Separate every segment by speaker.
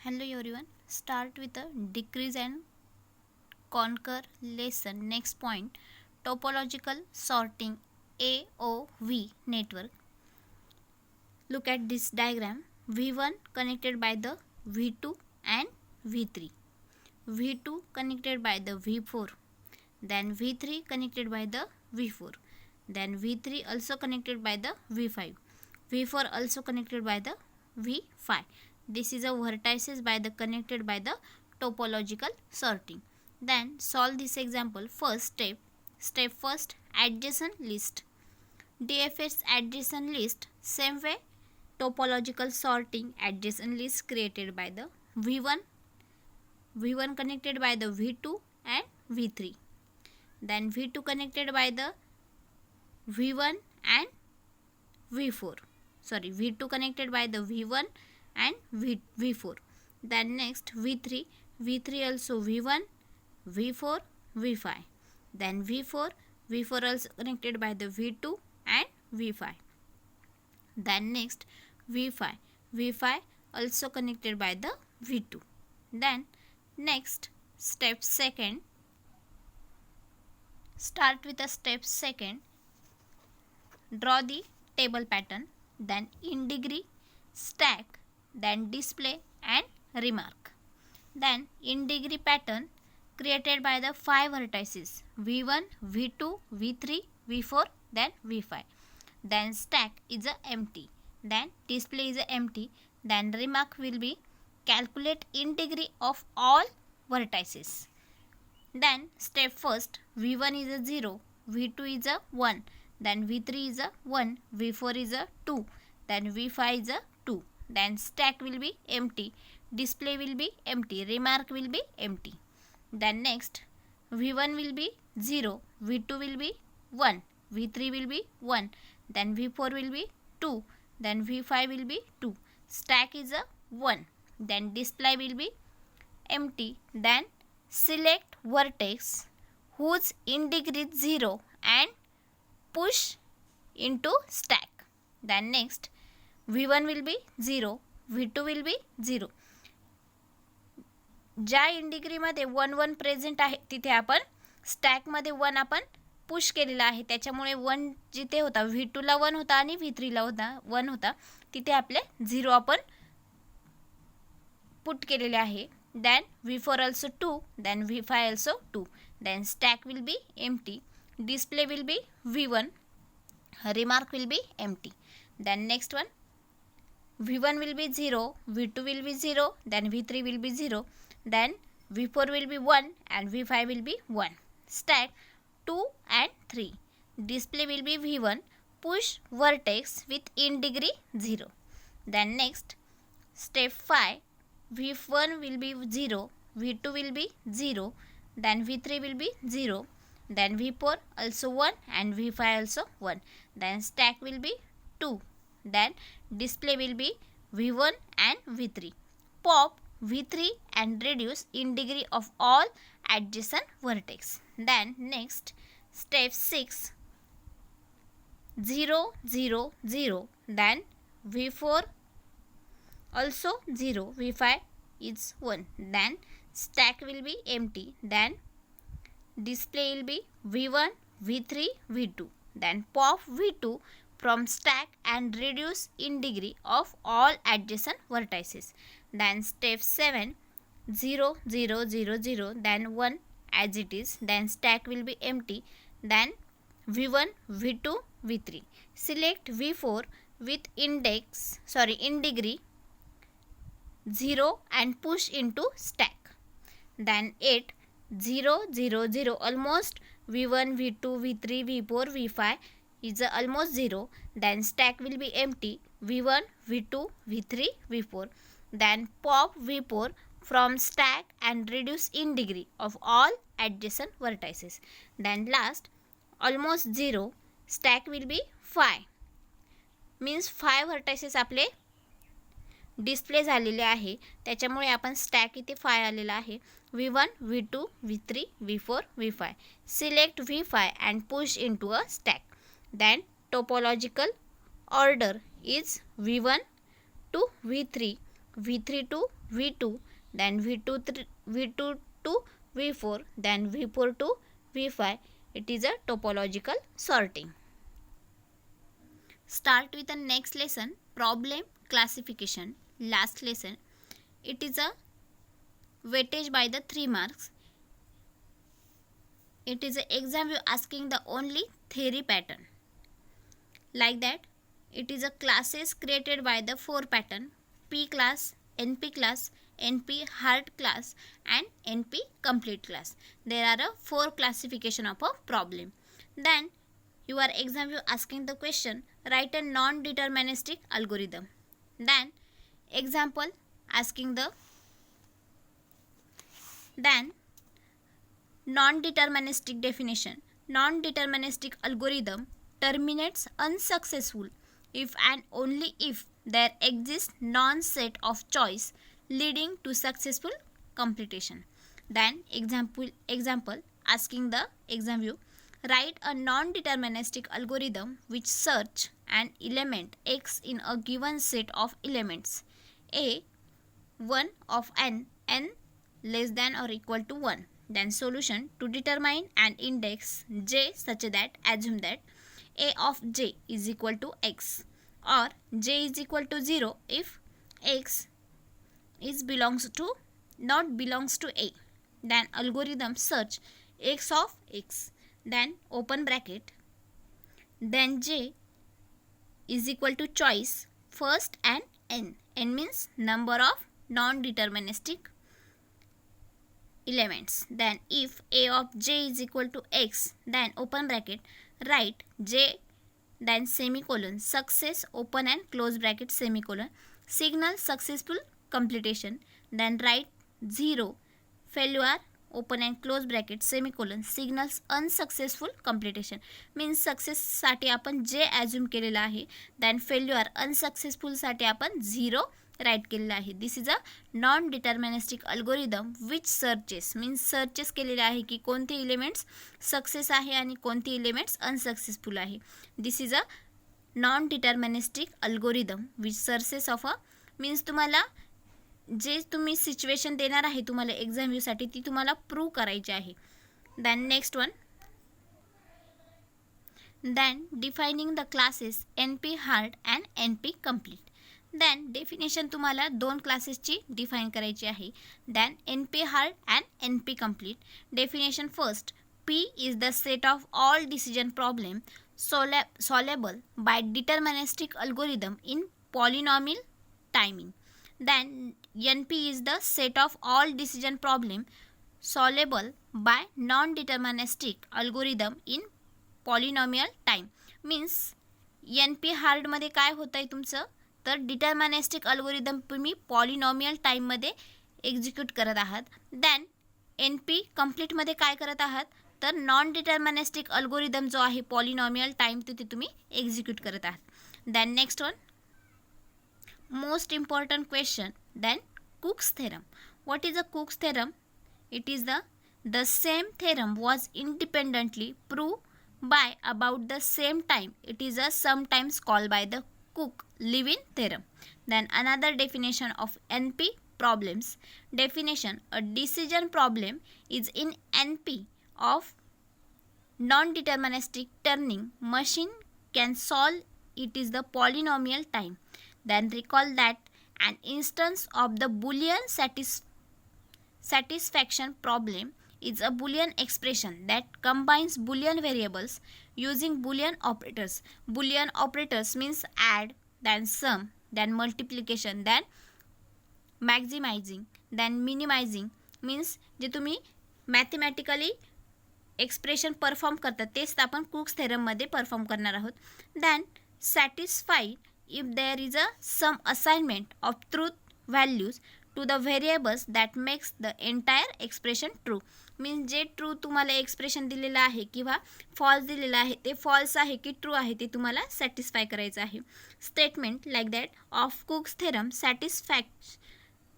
Speaker 1: Hello everyone. Start with a decrease and conquer lesson. Next point, topological sorting AOV network. Look at this diagram. V1 connected by the V2 and V3. V2 connected by the V4. Then V3 connected by the V4. Then V3 also connected by the V5. V4 also connected by the V5. This is a vertices by the connected by the topological sorting. Then solve this example. First step first, adjacent list. DFS adjacent list, same way topological sorting, adjacent list created by the V1 connected by the V2 and V3. Then V2 connected by the V1 and V4. V2 connected by the V1 and V4. Then next V3 also V1, V4, V5. Then V4 also connected by the V2 and V5. Then next V5 also connected by the V2. Then next step second, start with a step second. Draw the table pattern, then in degree, stack, then display and remark. Then in degree pattern created by the 5 vertices V1, V2, V3, V4, then V5. Then stack is a empty, then display is a empty, then remark will be calculate in degree of all vertices. Then step first, V1 is a 0, V2 is a 1, then V3 is a 1, V4 is a 2, then V5 is a 2. Then stack will be empty, display will be empty, remark will be empty. Then next V1 will be 0, V2 will be 1, V3 will be 1, then V4 will be 2, then V5 will be 2. Stack is a 1, then display will be empty. Then select vertex whose in degree 0 and push into stack. Then next V1 will be 0, V2 will be 0. ज्या इन डिग्रीमध्ये 1 1 present आहे तिथे आपण स्टॅकमध्ये 1 आपण push केलेला आहे, त्याच्यामुळे 1 जिथे होता V2 ला 1 होता आणि V3 ला 1 होता, तिथे आपले 0 आपण पुट केलेले आहे. Then V4 also 2, then V5 also 2. Then stack will be empty, display will be V1, remark will be empty. Then next one, V1 will be 0, V2 will be 0, then V3 will be 0, then V4 will be 1 and V5 will be 1. Stack 2 and 3. Display will be V1, push vertex with in degree 0. Then next step 5, V1 will be 0, V2 will be 0, then V3 will be 0, then V4 also 1 and V5 also 1. Then stack will be 2. Then display will be V1 and V3. Pop V3 and reduce in degree of all adjacent vertex. Then next step 6, 0 0 0. Then V4 also 0, V5 is 1. Then stack will be empty, then display will be V1, V3, V2. Then pop V2 from stack and reduce in degree of all adjacent vertices. Then step 7, 0 0 0 0, then 1 as it is, then stack will be empty, then V1, V2, V3. Select V4 with in degree 0 and push into stack. Then 8, 0 0 0, almost V1, V2, V3, V4, V5 is almost 0. Then stack will be empty, V1, V2, V3, V4. Then pop V4 from stack and reduce in degree of all adjacent vertices. Then last almost 0, stack will be 5, means 5 vertices आपले display झालेले आहे, त्याच्यामुळे आपण stack इथे 5 आलेला आहे. V1, V2, V3, V4, V5. Select V5 and push into a stack. Then topological order is V1 to V3, V3 to V2, then V2 to V4, then V4 to V5. It is a topological sorting. Start with the next lesson, problem classification. Last lesson. It is a weightage by the 3 marks. It is an exam asking the only theory pattern. Like that, it is a classes created by the 4 pattern: P class, NP class, NP hard class and NP complete class. There are a 4 classification of a problem. Then your exam asking the question, write a non-deterministic algorithm. Then example asking the non-deterministic definition. Non-deterministic algorithm terminates unsuccessful if and only if there exists non-set of choice leading to successful completion. Then example asking the exam write a non-deterministic algorithm which search an element x in a given set of elements a, 1 of n less than or equal to 1. Then solution: to determine an index j such that assume that a of j is equal to x or j is equal to 0 if x is not belongs to a. Then algorithm search x of x, then open bracket, then j is equal to choice first and n means number of non-deterministic elements. Then if a of j is equal to x, then open bracket, write j, then semicolon, success, open and close bracket, semicolon, signal successful completion, then write 0, failure, open and close bracket, semicolon, signals unsuccessful completion. Means सक्सेससाठी आपण जे assume केलेलं आहे, then failure अनसक्सेसफुलसाठी आपण 0 right केलेलं आहे. This is a non deterministic algorithm which searches means searches केलेले आहे की कोणते एलिमेंट्स सक्सेस आहे आणि कोणते एलिमेंट्स अनसक्सेसफुल आहे. This is a non deterministic algorithm which searches of a means तुम्हाला जे तुम्ही सिच्युएशन देणार आहे तुम्हाला एक्झाम यूसाठी ती तुम्हाला प्रूव्ह करायची आहे. Then next one, then defining the classes NP hard and NP complete. Then definition तुम्हाला 2 क्लासेसची डिफाईन करायची आहे. Then NP hard and NP complete. Definition first, P is the set of all decision problem solvable by deterministic algorithm in polynomial timing. Then NP is the set of all decision problem solvable by non-deterministic algorithm in polynomial time. Means NP हार्डमध्ये काय होतं आहे तुमचं, तर deterministic algorithm तुम्ही polynomial टाईममध्ये execute करत आहात. Then NP कम्प्लीटमध्ये काय करत आहात, तर नॉन डिटर्मिनिस्टिक अल्गोरिदम जो आहे पॉलिनॉमियल टाईम तिथे तुम्ही एक्झिक्यूट करत आहात. Then next one, most important question, then Cook's theorem. What is a Cook's theorem? It is the same theorem was independently proved by about the same time. It is a sometimes called by the Cook-Levin theorem. Then another definition of NP problems. Definition: a decision problem is in NP of non-deterministic turning machine can solve. It is the polynomial time. Then recall that an instance of the Boolean satisfaction problem is a Boolean expression that combines Boolean variables using Boolean operators. Boolean operators means add, then sum, then multiplication, then maximizing, then minimizing. means जे तुम्ही mathematically expression perform करतात तेच आपण कुक्स थेरममध्ये perform करणार आहोत. Then satisfied if there is a some assignment of truth values to the variables that makes the entire expression true. Means J true तुम्हाला expression दिलेलं आहे किंवा फॉल्स दिलेलं आहे ते फॉल्स आहे की ट्रू आहे ते तुम्हाला सॅटिस्फाय करायचं आहे. Statement like that of कुक्स theorem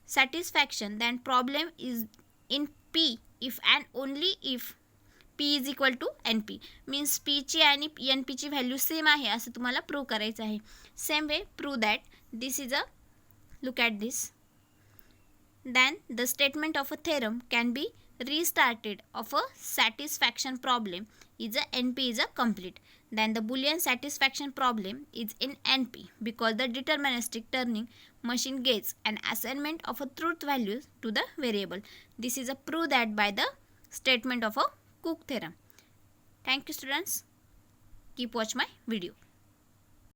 Speaker 1: satisfaction then problem is in P if and only if P is equal to NP. Means पीची आणि NPची व्हॅल्यू सेम आहे असं तुम्हाला प्रूव्ह करायचं आहे. Same way prove that this is a look at this. then the statement of a theorem can be restarted of a satisfaction problem is a NP is a complete. Then the Boolean satisfaction problem is in NP because the deterministic turning machine gets an assignment of a truth value to the variable. This is a proof that by the statement of a Cook theorem. Thank you students. Keep watch my video.